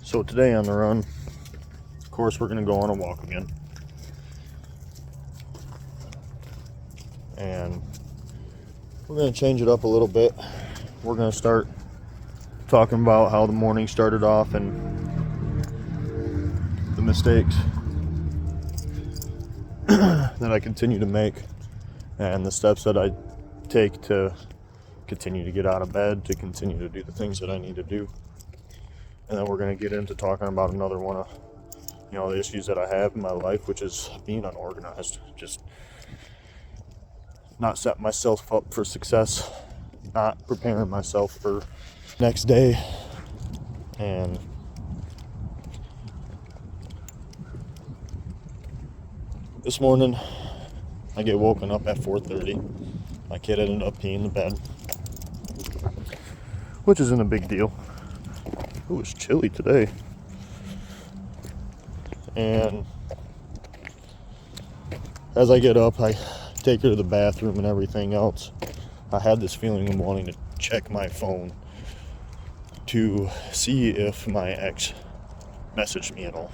So today on the run, of course, we're going to go on a walk again. And we're going to change it up a little bit. We're going to start talking about how the morning started off and the mistakes that I continue to make and the steps that I take to continue to get out of bed, to continue to do the things that I need to do. And then we're going to get into talking about another one of, the issues that I have in my life, which is being unorganized. Just not setting myself up for success, not preparing myself for next day. And this morning, I get woken up at 4:30. My kid ended up peeing the bed, which isn't a big deal. It was chilly today. And as I get up, I take her to the bathroom and everything else. I had this feeling of wanting to check my phone to see if my ex messaged me at all.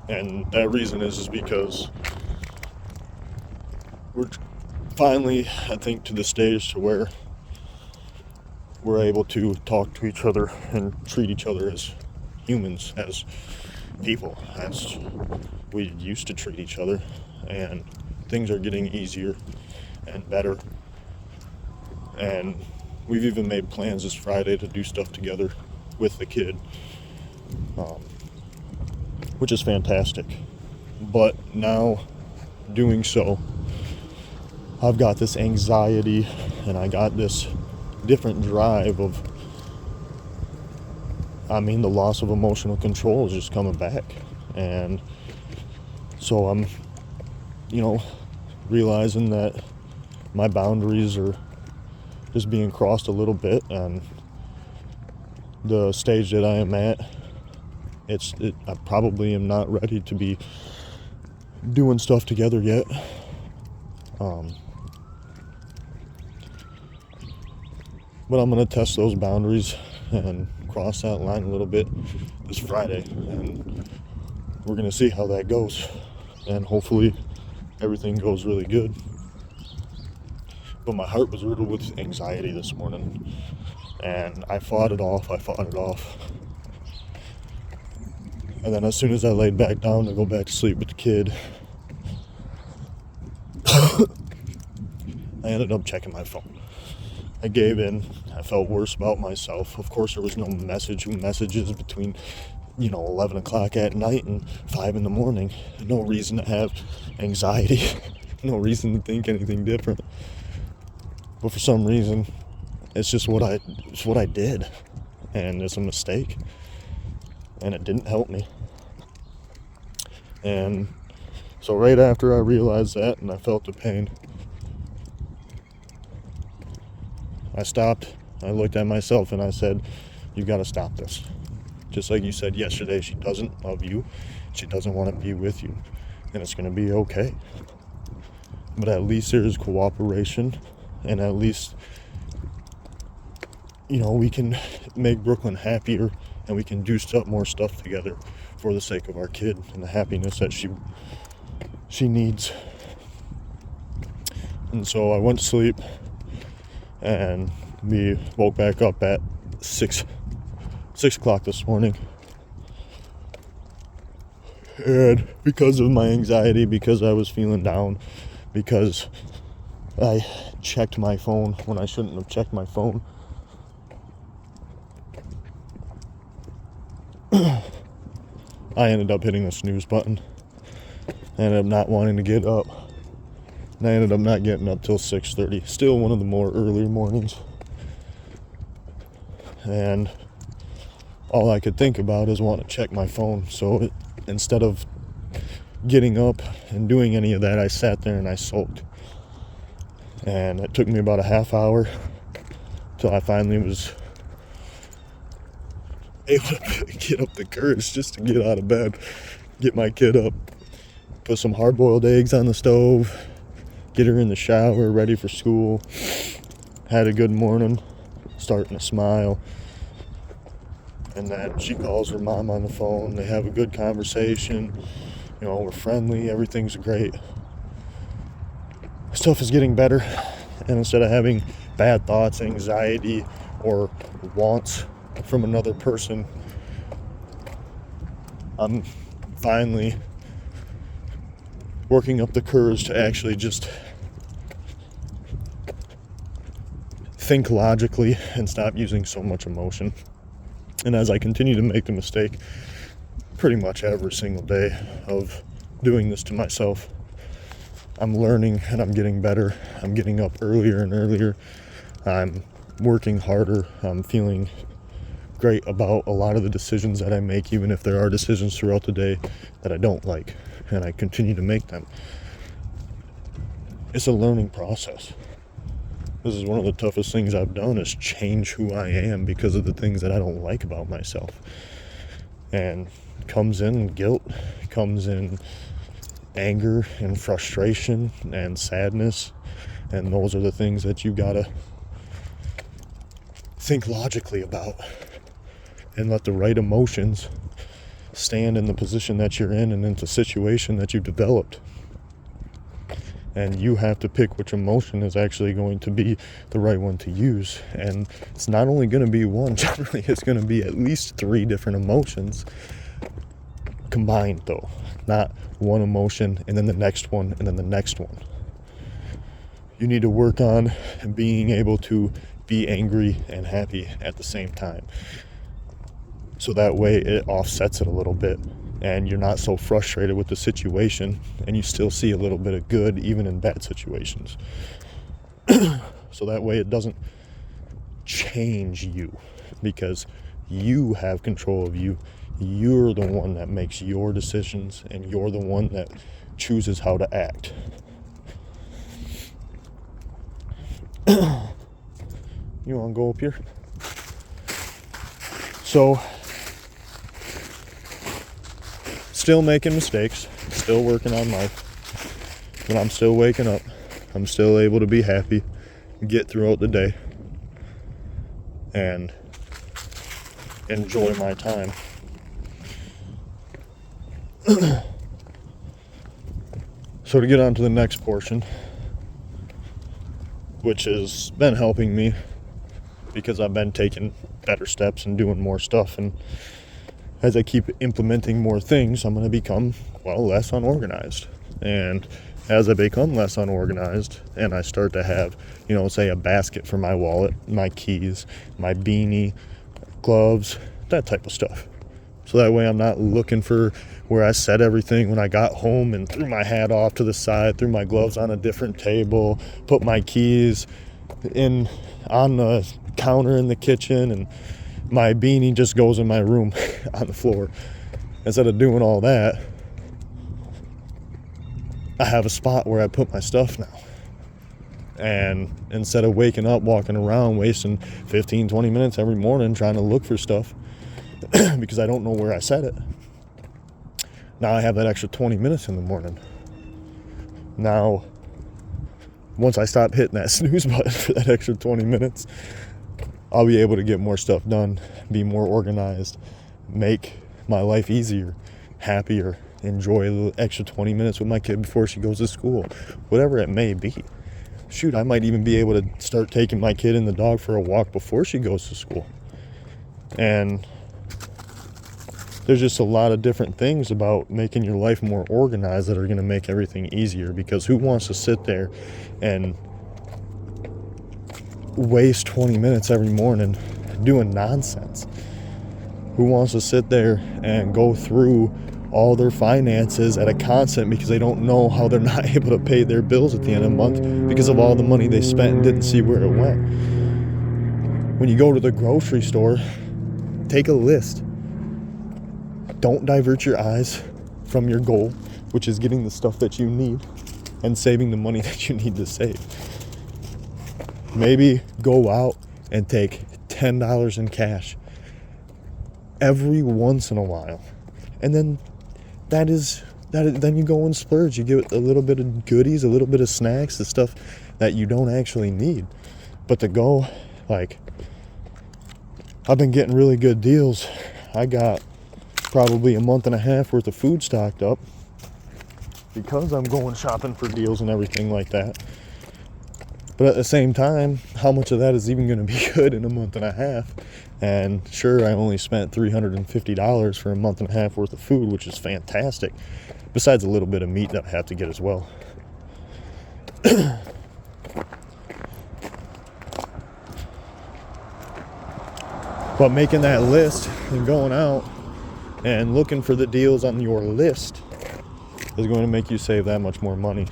And that reason is because we're finally, I think, to the stage to where we're able to talk to each other and treat each other as humans, as people, as we used to treat each other. And things are getting easier and better. And we've even made plans this Friday to do stuff together with the kid, which is fantastic. But now, doing so, I've got this anxiety and I got this different drive of, the loss of emotional control is just coming back. And so I'm, realizing that my boundaries are just being crossed a little bit, and the stage that I am at, I probably am not ready to be doing stuff together yet. But I'm going to test those boundaries and cross that line a little bit this Friday. And we're going to see how that goes. And hopefully everything goes really good. But my heart was riddled with anxiety this morning. And I fought it off. And then as soon as I laid back down to go back to sleep with the kid, I ended up checking my phone. I gave in. I felt worse about myself. Of course, there was no messages between, 11 o'clock at night and 5 in the morning. No reason to have anxiety. No reason to think anything different. But for some reason, it's just what I did. And it's a mistake. And it didn't help me. And so right after I realized that and I felt the pain, I stopped, I looked at myself and I said, you gotta stop this. Just like you said yesterday, she doesn't love you. She doesn't want to be with you. And it's gonna be okay. But at least there is cooperation, and at least, we can make Brooklyn happier, and we can do more stuff together for the sake of our kid and the happiness that she needs. And so I went to sleep, and we woke back up at 6 o'clock this morning. And because of my anxiety, because I was feeling down, because I checked my phone when I shouldn't have checked my phone, I ended up hitting the snooze button. I ended up not wanting to get up. And I ended up not getting up till 6:30. Still one of the more early mornings. And all I could think about is wanting to check my phone. So instead of getting up and doing any of that, I sat there and I sulked. And it took me about a half hour till I finally was able to get up the courage just to get out of bed, get my kid up, put some hard-boiled eggs on the stove, get her in the shower, ready for school. Had a good morning, starting to smile. and that she calls her mom on the phone. They have a good conversation. We're friendly. Everything's great. Stuff is getting better. And instead of having bad thoughts, anxiety, or wants from another person, I'm finally working up the courage to actually just think logically and stop using so much emotion. And as I continue to make the mistake pretty much every single day of doing this to myself, I'm learning and I'm getting better. I'm getting up earlier and earlier. I'm working harder. I'm feeling great about a lot of the decisions that I make, even if there are decisions throughout the day that I don't like, and I continue to make them. It's a learning process. This is one of the toughest things I've done, is change who I am because of the things that I don't like about myself. And comes in guilt, comes in anger and frustration and sadness, and those are the things that you gotta think logically about and let the right emotions stand in the position that you're in and into the situation that you've developed. And you have to pick which emotion is actually going to be the right one to use. And it's not only going to be one, generally it's going to be at least 3 different emotions combined, though. Not one emotion and then the next one and then the next one. You need to work on being able to be angry and happy at the same time. So that way it offsets it a little bit, and you're not so frustrated with the situation, and you still see a little bit of good even in bad situations. So that way it doesn't change you, because you have control of you. You're the one that makes your decisions, and you're the one that chooses how to act. You want to go up here? So, still making mistakes, still working on life, but I'm still waking up. I'm still able to be happy, get throughout the day, and enjoy my time. So to get on to the next portion, which has been helping me because I've been taking better steps and doing more stuff, and as I keep implementing more things, I'm going to become, less unorganized. And as I become less unorganized and I start to have, say a basket for my wallet, my keys, my beanie, gloves, that type of stuff. So that way I'm not looking for where I set everything when I got home and threw my hat off to the side, threw my gloves on a different table, put my keys on the counter in the kitchen, and my beanie just goes in my room on the floor. Instead of doing all that, I have a spot where I put my stuff now. And instead of waking up, walking around, wasting 15, 20 minutes every morning trying to look for stuff because I don't know where I set it, now I have that extra 20 minutes in the morning. Now, once I stop hitting that snooze button for that extra 20 minutes, I'll be able to get more stuff done, be more organized, make my life easier, happier, enjoy the extra 20 minutes with my kid before she goes to school, whatever it may be. Shoot, I might even be able to start taking my kid and the dog for a walk before she goes to school. And there's just a lot of different things about making your life more organized that are going to make everything easier, because who wants to sit there and waste 20 minutes every morning doing nonsense? Who wants to sit there and go through all their finances at a constant because they don't know how they're not able to pay their bills at the end of the month because of all the money they spent and didn't see where it went? When you go to the grocery store, take a list. Don't divert your eyes from your goal, which is getting the stuff that you need and saving the money that you need to save. Maybe go out and take $10 in cash every once in a while, and then then you go and splurge. You get a little bit of goodies, a little bit of snacks, the stuff that you don't actually need. But to go I've been getting really good deals. I got probably a month and a half worth of food stocked up because I'm going shopping for deals and everything like that. But at the same time, how much of that is even going to be good in a month and a half? And sure, I only spent $350 for a month and a half worth of food, which is fantastic, besides a little bit of meat that I have to get as well. But making that list and going out and looking for the deals on your list is going to make you save that much more money.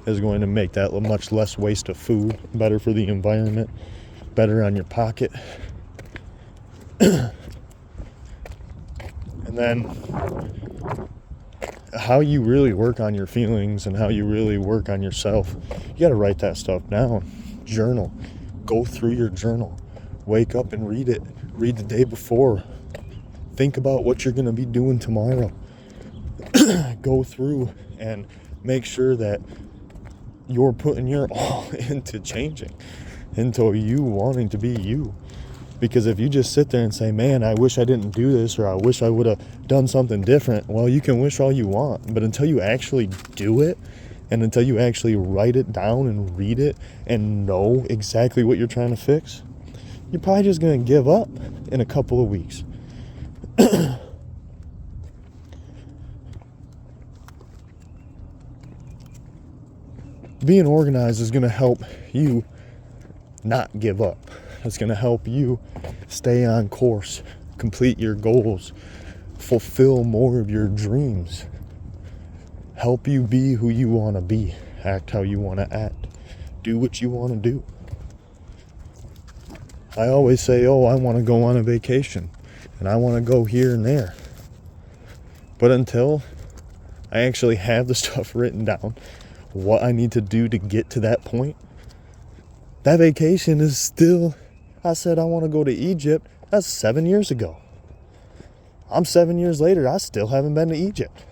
Is going to make that much less waste of food, better for the environment, better on your pocket. And then how you really work on your feelings and how you really work on yourself, you got to write that stuff down. Journal. Go through your journal. Wake up and read it. Read the day before. Think about what you're going to be doing tomorrow. Go through and make sure that you're putting your all into changing, into you wanting to be you. Because if you just sit there and say, man, I wish I didn't do this, or I wish I would have done something different, well, you can wish all you want, but until you actually do it, and until you actually write it down and read it and know exactly what you're trying to fix, you're probably just going to give up in a couple of weeks. Being organized is going to help you not give up. It's going to help you stay on course, complete your goals, fulfill more of your dreams, help you be who you want to be, act how you want to act, do what you want to do. I always say, oh, I want to go on a vacation and I want to go here and there. But until I actually have the stuff written down, what I need to do to get to that point, that vacation is still, I said I want to go to Egypt. That's 7 years ago. I'm 7 years later. I still haven't been to Egypt.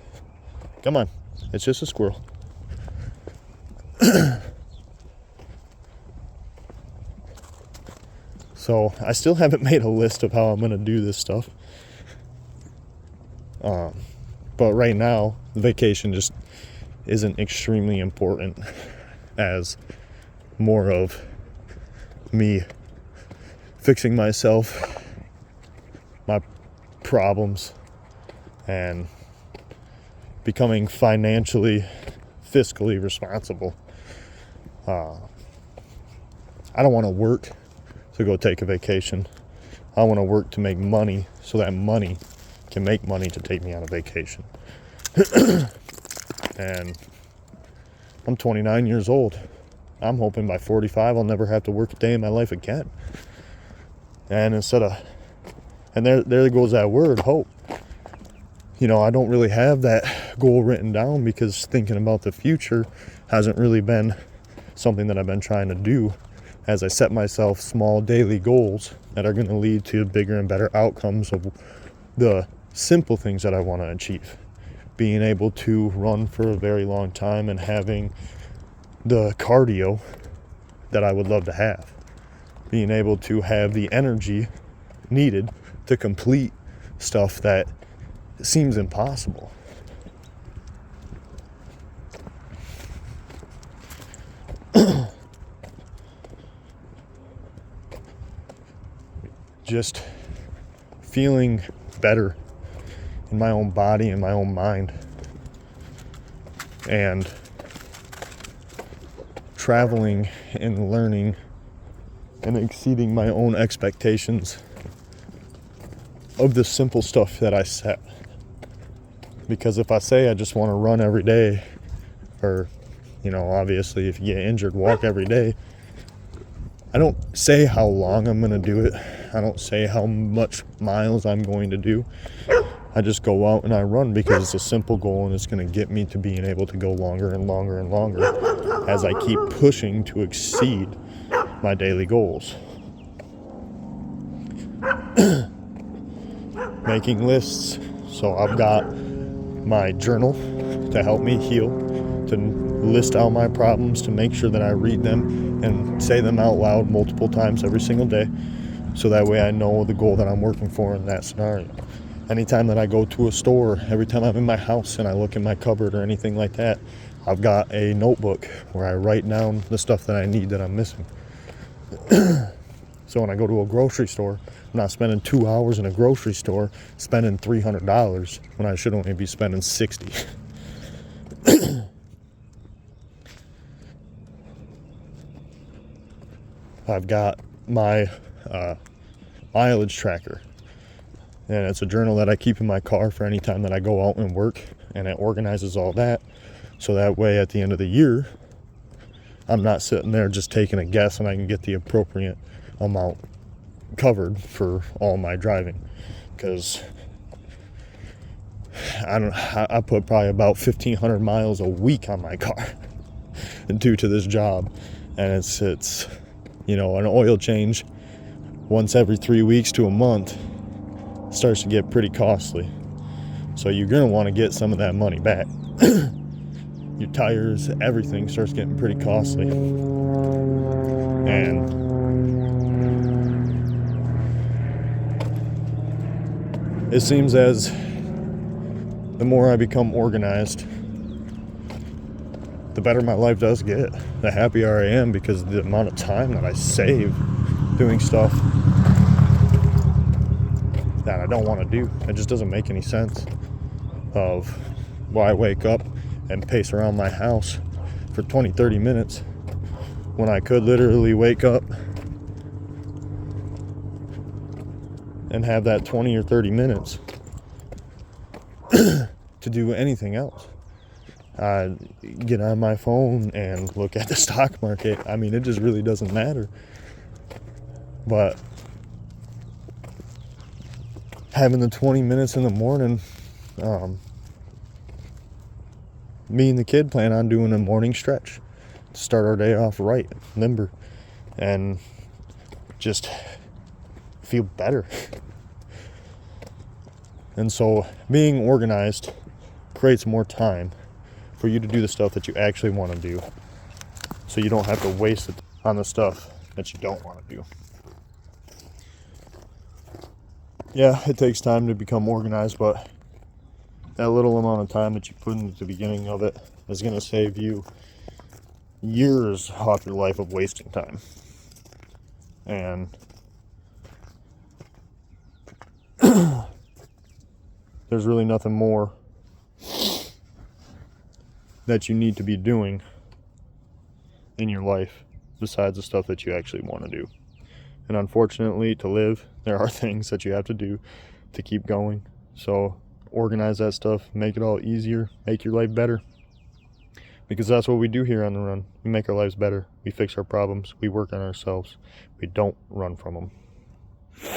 Come on. It's just a squirrel. So I still haven't made a list of how I'm going to do this stuff. But right now, the vacation just isn't extremely important, as more of me fixing myself, my problems, and becoming financially, fiscally responsible. I don't want to work to go take a vacation. I want to work to make money so that money can make money to take me on a vacation. And I'm 29 years old. I'm hoping by 45 I'll never have to work a day in my life again. And there goes that word, hope. You know, I don't really have that goal written down because thinking about the future hasn't really been something that I've been trying to do, as I set myself small daily goals that are going to lead to bigger and better outcomes of the simple things that I want to achieve. Being able to run for a very long time and having the cardio that I would love to have. Being able to have the energy needed to complete stuff that seems impossible. Just feeling better in my own body and my own mind, and traveling and learning and exceeding my own expectations of the simple stuff that I set. Because if I say I just want to run every day, or, you know, obviously if you get injured, walk every day, I don't say how long I'm going to do it. I don't say how much miles I'm going to do. I just go out and I run because it's a simple goal and it's going to get me to being able to go longer and longer and longer as I keep pushing to exceed my daily goals. Making lists. So I've got my journal to help me heal, to list out my problems, to make sure that I read them and say them out loud multiple times every single day. So that way I know the goal that I'm working for in that scenario. Anytime that I go to a store, every time I'm in my house and I look in my cupboard or anything like that, I've got a notebook where I write down the stuff that I need that I'm missing. So when I go to a grocery store, I'm not spending 2 hours in a grocery store spending $300 when I should only be spending $60. I've got my mileage tracker, and it's a journal that I keep in my car for any time that I go out and work, and it organizes all that, so that way at the end of the year I'm not sitting there just taking a guess, and I can get the appropriate amount covered for all my driving. Because I put probably about 1,500 miles a week on my car due to this job, and it's an oil change once every 3 weeks to a month starts to get pretty costly. So you're going to want to get some of that money back. Your tires, everything starts getting pretty costly. And it seems as the more I become organized, the better my life does get. The happier I am, because the amount of time that I save doing stuff that I don't want to do. It just doesn't make any sense of why I wake up and pace around my house for 20-30 minutes when I could literally wake up and have that 20 or 30 minutes to do anything else. Get on my phone and look at the stock market. I mean, it just really doesn't matter. But having the 20 minutes in the morning, me and the kid plan on doing a morning stretch to start our day off right, limber, and just feel better. And so being organized creates more time for you to do the stuff that you actually want to do, so you don't have to waste it on the stuff that you don't want to do. Yeah, it takes time to become organized, but that little amount of time that you put into the beginning of it is going to save you years off your life of wasting time. And there's really nothing more that you need to be doing in your life besides the stuff that you actually want to do. And unfortunately, to live, there are things that you have to do to keep going. So organize that stuff, make it all easier, make your life better. Because that's what we do here on The Run. We make our lives better. We fix our problems. We work on ourselves. We don't run from them.